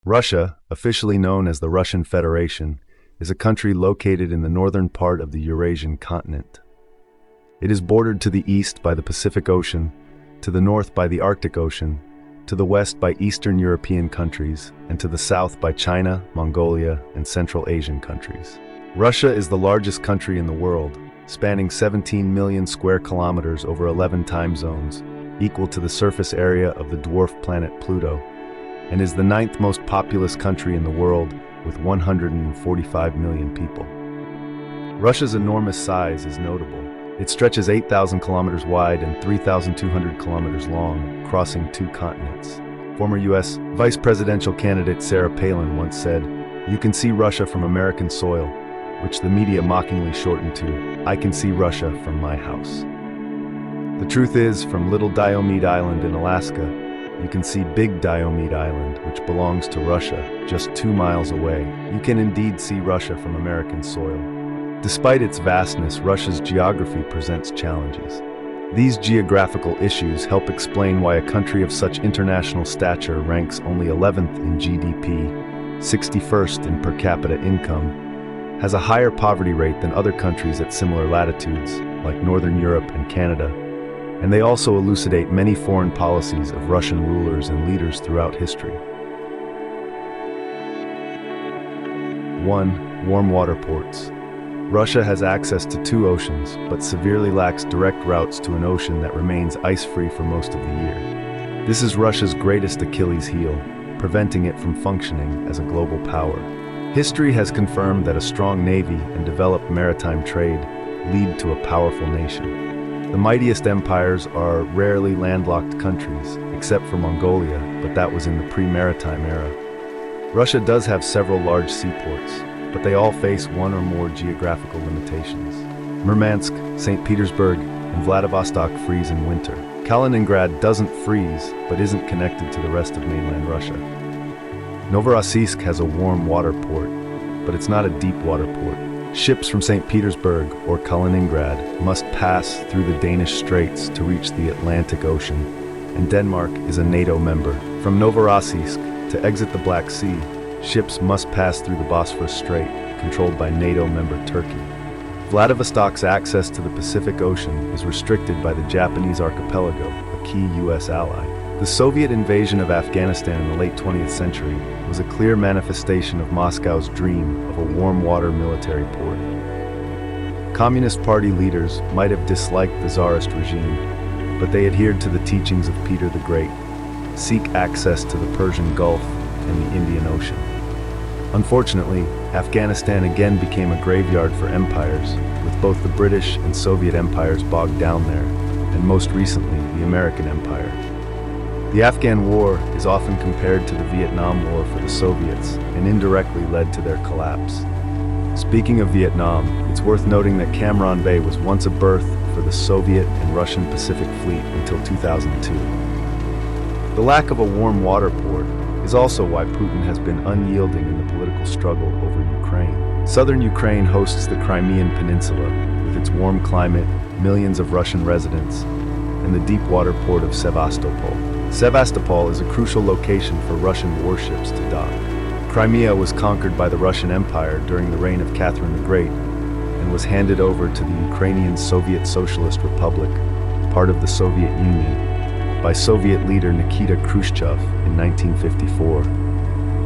Russia, officially known as the Russian Federation, is a country located in the northern part of the Eurasian continent. It is bordered to the east by the Pacific Ocean, to the north by the Arctic Ocean, to the west by Eastern European countries, and to the south by China, Mongolia, and Central Asian countries. Russia is the largest country in the world, spanning 17 million square kilometers over 11 time zones, equal to the surface area of the dwarf planet Pluto, and is the ninth most populous country in the world with 145 million people. Russia's enormous size is notable. It stretches 8,000 kilometers wide and 3,200 kilometers long, crossing 2 continents. Former U.S. vice presidential candidate Sarah Palin once said, "You can see Russia from American soil," which the media mockingly shortened to, "I can see Russia from my house." The truth is, from Little Diomede Island in Alaska, you can see Big Diomede Island, which belongs to Russia, just 2 miles away. You can indeed see Russia from American soil. Despite its vastness, Russia's geography presents challenges. These geographical issues help explain why a country of such international stature ranks only 11th in GDP, 61st in per capita income, has a higher poverty rate than other countries at similar latitudes, like Northern Europe and Canada, and they also elucidate many foreign policies of Russian rulers and leaders throughout history. 1. Warm water ports. Russia has access to 2 oceans, but severely lacks direct routes to an ocean that remains ice-free for most of the year. This is Russia's greatest Achilles heel, preventing it from functioning as a global power. History has confirmed that a strong navy and developed maritime trade lead to a powerful nation. The mightiest empires are rarely landlocked countries, except for Mongolia, but that was in the pre-maritime era. Russia does have several large seaports, but they all face one or more geographical limitations. Murmansk, St. Petersburg, and Vladivostok freeze in winter. Kaliningrad doesn't freeze, but isn't connected to the rest of mainland Russia. Novorossiysk has a warm water port, but it's not a deep water port. Ships from St. Petersburg or Kaliningrad must pass through the Danish Straits to reach the Atlantic Ocean, and Denmark is a NATO member. From Novorossiysk to exit the Black Sea, ships must pass through the Bosphorus Strait, controlled by NATO member Turkey. Vladivostok's access to the Pacific Ocean is restricted by the Japanese archipelago, a key U.S. ally. The Soviet invasion of Afghanistan in the late 20th century was a clear manifestation of Moscow's dream of a warm-water military port. Communist Party leaders might have disliked the Tsarist regime, but they adhered to the teachings of Peter the Great: seek access to the Persian Gulf and the Indian Ocean. Unfortunately, Afghanistan again became a graveyard for empires, with both the British and Soviet empires bogged down there, and most recently, the American Empire. The Afghan War is often compared to the Vietnam War for the Soviets and indirectly led to their collapse. Speaking of Vietnam, it's worth noting that Cam Ranh Bay was once a berth for the Soviet and Russian Pacific Fleet until 2002. The lack of a warm water port is also why Putin has been unyielding in the political struggle over Ukraine. Southern Ukraine hosts the Crimean Peninsula, with its warm climate, millions of Russian residents, and the deep water port of Sevastopol. Sevastopol is a crucial location for Russian warships to dock. Crimea was conquered by the Russian Empire during the reign of Catherine the Great and was handed over to the Ukrainian Soviet Socialist Republic, part of the Soviet Union, by Soviet leader Nikita Khrushchev in 1954,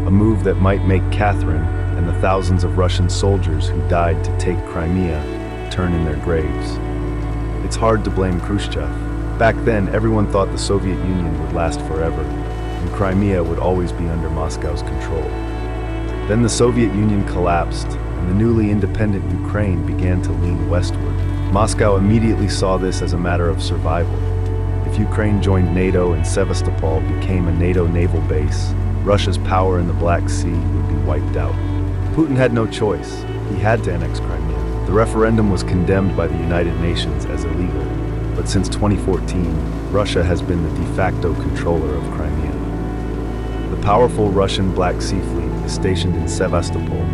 a move that might make Catherine and the thousands of Russian soldiers who died to take Crimea turn in their graves. It's hard to blame Khrushchev. Back then, everyone thought the Soviet Union would last forever, and Crimea would always be under Moscow's control. Then the Soviet Union collapsed, and the newly independent Ukraine began to lean westward. Moscow immediately saw this as a matter of survival. If Ukraine joined NATO and Sevastopol became a NATO naval base, Russia's power in the Black Sea would be wiped out. Putin had no choice. He had to annex Crimea. The referendum was condemned by the United Nations as illegal. But since 2014, Russia has been the de facto controller of Crimea. The powerful Russian Black Sea Fleet is stationed in Sevastopol,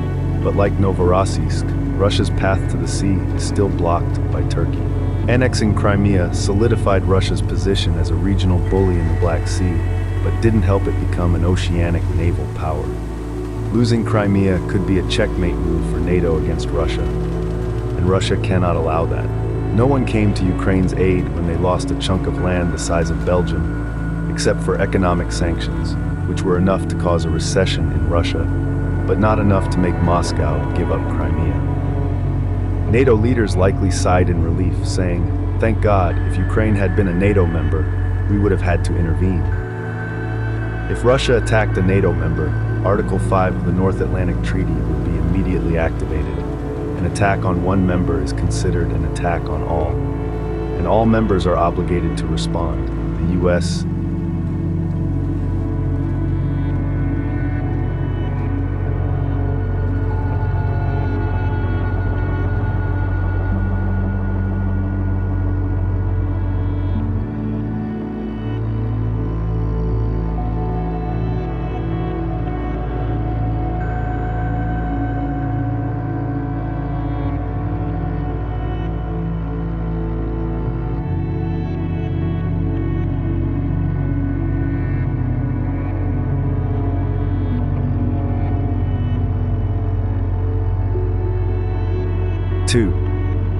but like Novorossiysk, Russia's path to the sea is still blocked by Turkey. Annexing Crimea solidified Russia's position as a regional bully in the Black Sea, but didn't help it become an oceanic naval power. Losing Crimea could be a checkmate move for NATO against Russia, and Russia cannot allow that. No one came to Ukraine's aid when they lost a chunk of land the size of Belgium, except for economic sanctions, which were enough to cause a recession in Russia, but not enough to make Moscow give up Crimea. NATO leaders likely sighed in relief, saying, "Thank God, if Ukraine had been a NATO member, we would have had to intervene." If Russia attacked a NATO member, Article 5 of the North Atlantic Treaty would be immediately activated. An attack on one member is considered an attack on all, and all members are obligated to respond. The U.S. Two,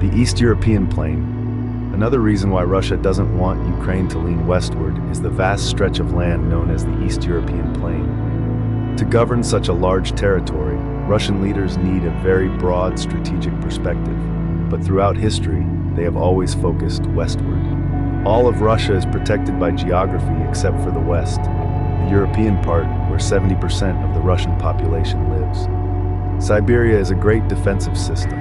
the East European Plain. Another reason why Russia doesn't want Ukraine to lean westward is the vast stretch of land known as the East European Plain. To govern such a large territory, Russian leaders need a very broad strategic perspective, but throughout history, they have always focused westward. All of Russia is protected by geography except for the west, the European part where 70% of the Russian population lives. Siberia is a great defensive system.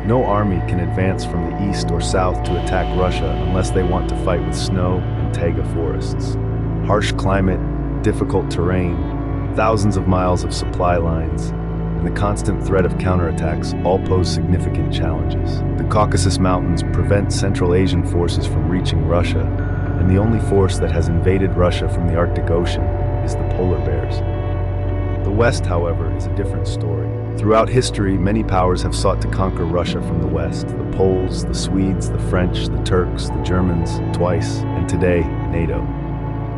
No army can advance from the east or south to attack Russia unless they want to fight with snow and taiga forests. Harsh climate, difficult terrain, thousands of miles of supply lines, and the constant threat of counterattacks all pose significant challenges. The Caucasus Mountains prevent Central Asian forces from reaching Russia, and the only force that has invaded Russia from the Arctic Ocean is the polar bears. The West, however, is a different story. Throughout history, many powers have sought to conquer Russia from the West: the Poles, the Swedes, the French, the Turks, the Germans, twice, and today, NATO.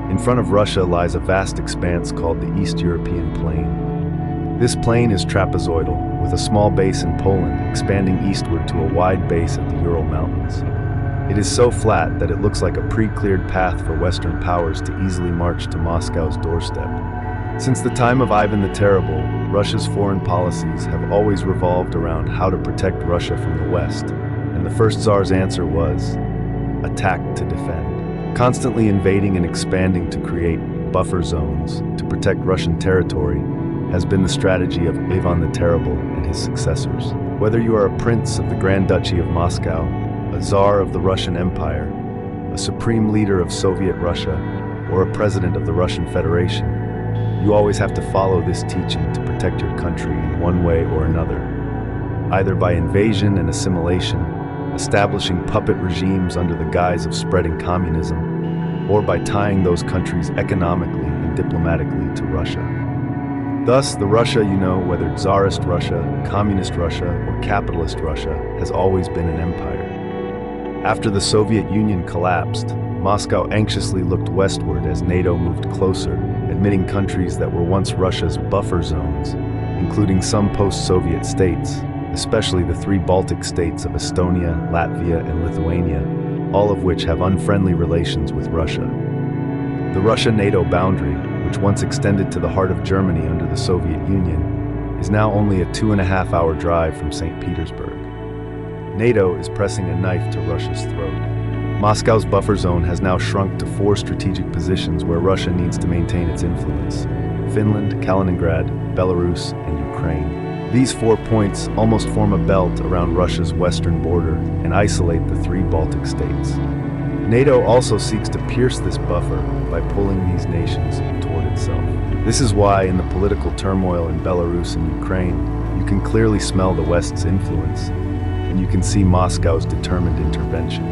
In front of Russia lies a vast expanse called the East European Plain. This plain is trapezoidal, with a small base in Poland expanding eastward to a wide base at the Ural Mountains. It is so flat that it looks like a pre-cleared path for Western powers to easily march to Moscow's doorstep. Since the time of Ivan the Terrible, Russia's foreign policies have always revolved around how to protect Russia from the West, and the first Tsar's answer was attack to defend. Constantly invading and expanding to create buffer zones to protect Russian territory has been the strategy of Ivan the Terrible and his successors. Whether you are a prince of the Grand Duchy of Moscow, a Tsar of the Russian Empire, a supreme leader of Soviet Russia, or a president of the Russian Federation, you always have to follow this teaching to protect your country in one way or another, either by invasion and assimilation, establishing puppet regimes under the guise of spreading communism, or by tying those countries economically and diplomatically to Russia. Thus, the Russia you know, whether Tsarist Russia, Communist Russia, or Capitalist Russia, has always been an empire. After the Soviet Union collapsed, Moscow anxiously looked westward as NATO moved closer, admitting countries that were once Russia's buffer zones, including some post-Soviet states, especially the three Baltic states of Estonia, Latvia, and Lithuania, all of which have unfriendly relations with Russia. The Russia-NATO boundary, which once extended to the heart of Germany under the Soviet Union, is now only a 2.5-hour drive from St. Petersburg. NATO is pressing a knife to Russia's throat. Moscow's buffer zone has now shrunk to 4 strategic positions where Russia needs to maintain its influence: Finland, Kaliningrad, Belarus, and Ukraine. These 4 points almost form a belt around Russia's western border and isolate the 3 Baltic states. NATO also seeks to pierce this buffer by pulling these nations toward itself. This is why, in the political turmoil in Belarus and Ukraine, you can clearly smell the West's influence, and you can see Moscow's determined intervention.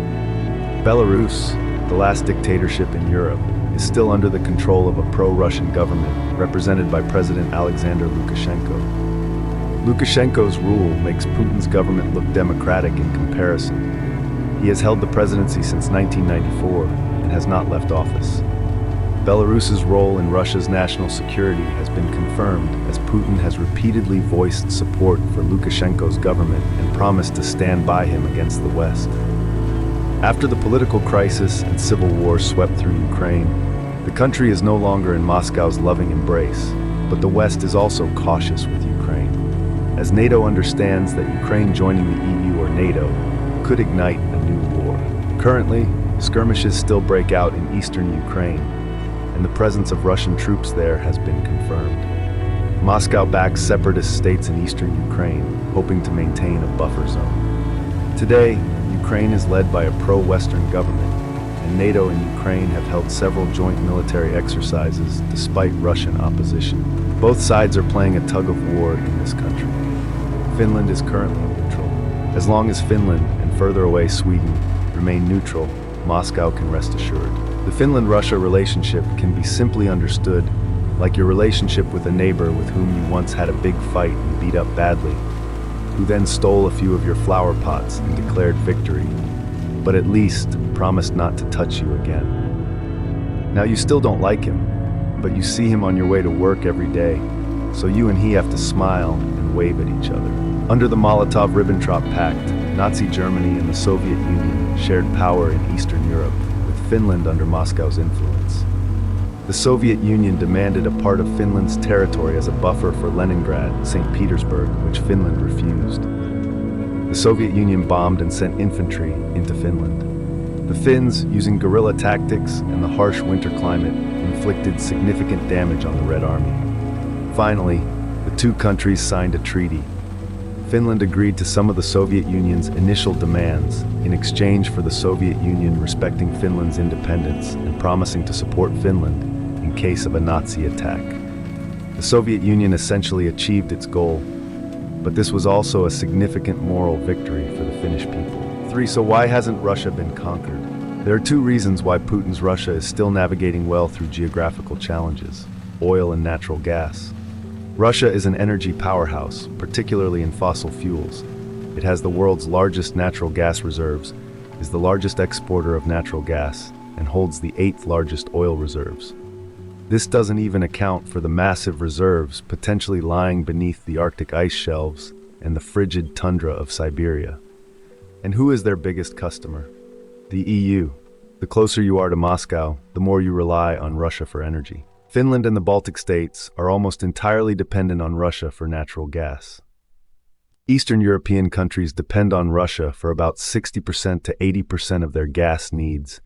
Belarus, the last dictatorship in Europe, is still under the control of a pro-Russian government represented by President Alexander Lukashenko. Lukashenko's rule makes Putin's government look democratic in comparison. He has held the presidency since 1994 and has not left office. Belarus's role in Russia's national security has been confirmed as Putin has repeatedly voiced support for Lukashenko's government and promised to stand by him against the West. After the political crisis and civil war swept through Ukraine, the country is no longer in Moscow's loving embrace, but the West is also cautious with Ukraine, as NATO understands that Ukraine joining the EU or NATO could ignite a new war. Currently, skirmishes still break out in eastern Ukraine, and the presence of Russian troops there has been confirmed. Moscow backs separatist states in eastern Ukraine, hoping to maintain a buffer zone. Today, Ukraine is led by a pro-Western government, and NATO and Ukraine have held several joint military exercises despite Russian opposition. Both sides are playing a tug-of-war in this country. Finland is currently neutral. As long as Finland and further away Sweden remain neutral, Moscow can rest assured. The Finland-Russia relationship can be simply understood like your relationship with a neighbor with whom you once had a big fight and beat up badly, who then stole a few of your flower pots and declared victory, but at least promised not to touch you again. Now you still don't like him, but you see him on your way to work every day, so you and he have to smile and wave at each other. Under the Molotov-Ribbentrop Pact, Nazi Germany and the Soviet Union shared power in Eastern Europe, with Finland under Moscow's influence. The Soviet Union demanded a part of Finland's territory as a buffer for Leningrad, St. Petersburg, which Finland refused. The Soviet Union bombed and sent infantry into Finland. The Finns, using guerrilla tactics and the harsh winter climate, inflicted significant damage on the Red Army. Finally, the two countries signed a treaty. Finland agreed to some of the Soviet Union's initial demands in exchange for the Soviet Union respecting Finland's independence and promising to support Finland in case of a Nazi attack. The Soviet Union essentially achieved its goal, but this was also a significant moral victory for the Finnish people. 3. So why hasn't Russia been conquered? There are two reasons why Putin's Russia is still navigating well through geographical challenges: oil and natural gas. Russia is an energy powerhouse, particularly in fossil fuels. It has the world's largest natural gas reserves, is the largest exporter of natural gas, and holds the 8th largest oil reserves. This doesn't even account for the massive reserves potentially lying beneath the Arctic ice shelves and the frigid tundra of Siberia. And who is their biggest customer? The EU. The closer you are to Moscow, the more you rely on Russia for energy. Finland and the Baltic states are almost entirely dependent on Russia for natural gas. Eastern European countries depend on Russia for about 60% to 80% of their gas needs,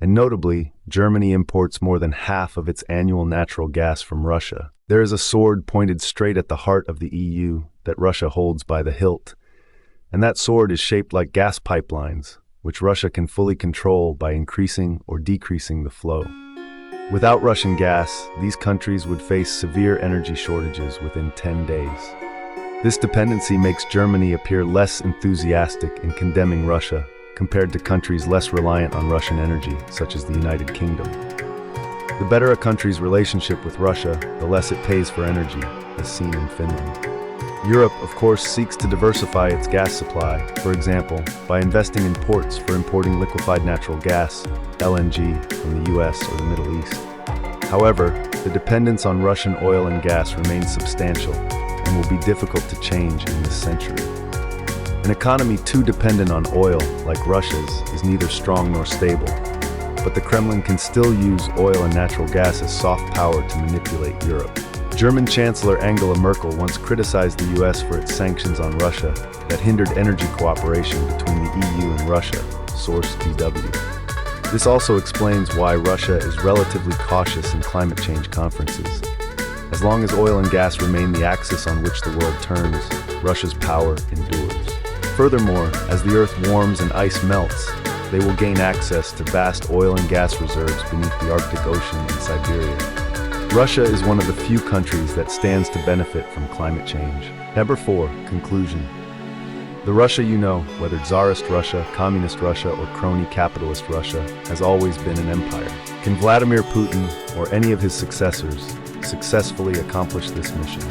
and notably, Germany imports more than half of its annual natural gas from Russia. There is a sword pointed straight at the heart of the EU that Russia holds by the hilt, and that sword is shaped like gas pipelines, which Russia can fully control by increasing or decreasing the flow. Without Russian gas, these countries would face severe energy shortages within 10 days. This dependency makes Germany appear less enthusiastic in condemning Russia compared to countries less reliant on Russian energy, such as the United Kingdom. The better a country's relationship with Russia, the less it pays for energy, as seen in Finland. Europe, of course, seeks to diversify its gas supply, for example, by investing in ports for importing liquefied natural gas, LNG, from the US or the Middle East. However, the dependence on Russian oil and gas remains substantial and will be difficult to change in this century. An economy too dependent on oil, like Russia's, is neither strong nor stable, but the Kremlin can still use oil and natural gas as soft power to manipulate Europe. German Chancellor Angela Merkel once criticized the US for its sanctions on Russia that hindered energy cooperation between the EU and Russia, source DW. This also explains why Russia is relatively cautious in climate change conferences. As long as oil and gas remain the axis on which the world turns, Russia's power endures. Furthermore, as the Earth warms and ice melts, they will gain access to vast oil and gas reserves beneath the Arctic Ocean and Siberia. Russia is one of the few countries that stands to benefit from climate change. Number 4, conclusion. The Russia you know, whether Tsarist Russia, Communist Russia, or crony capitalist Russia, has always been an empire. Can Vladimir Putin, or any of his successors, successfully accomplish this mission?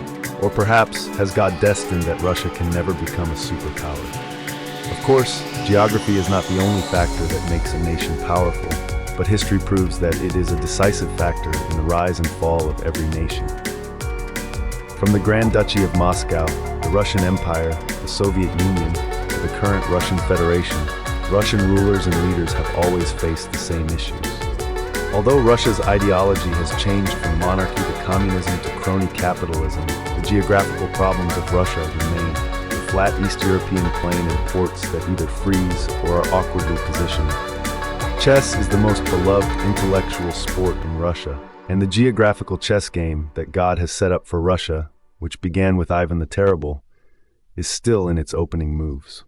Or perhaps has God destined that Russia can never become a superpower? Of course, geography is not the only factor that makes a nation powerful, but history proves that it is a decisive factor in the rise and fall of every nation. From the Grand Duchy of Moscow, the Russian Empire, the Soviet Union, to the current Russian Federation, Russian rulers and leaders have always faced the same issues. Although Russia's ideology has changed from monarchy to communism to crony capitalism, the geographical problems of Russia remain. The flat East European plain and ports that either freeze or are awkwardly positioned. Chess is the most beloved intellectual sport in Russia, and the geographical chess game that God has set up for Russia, which began with Ivan the Terrible, is still in its opening moves.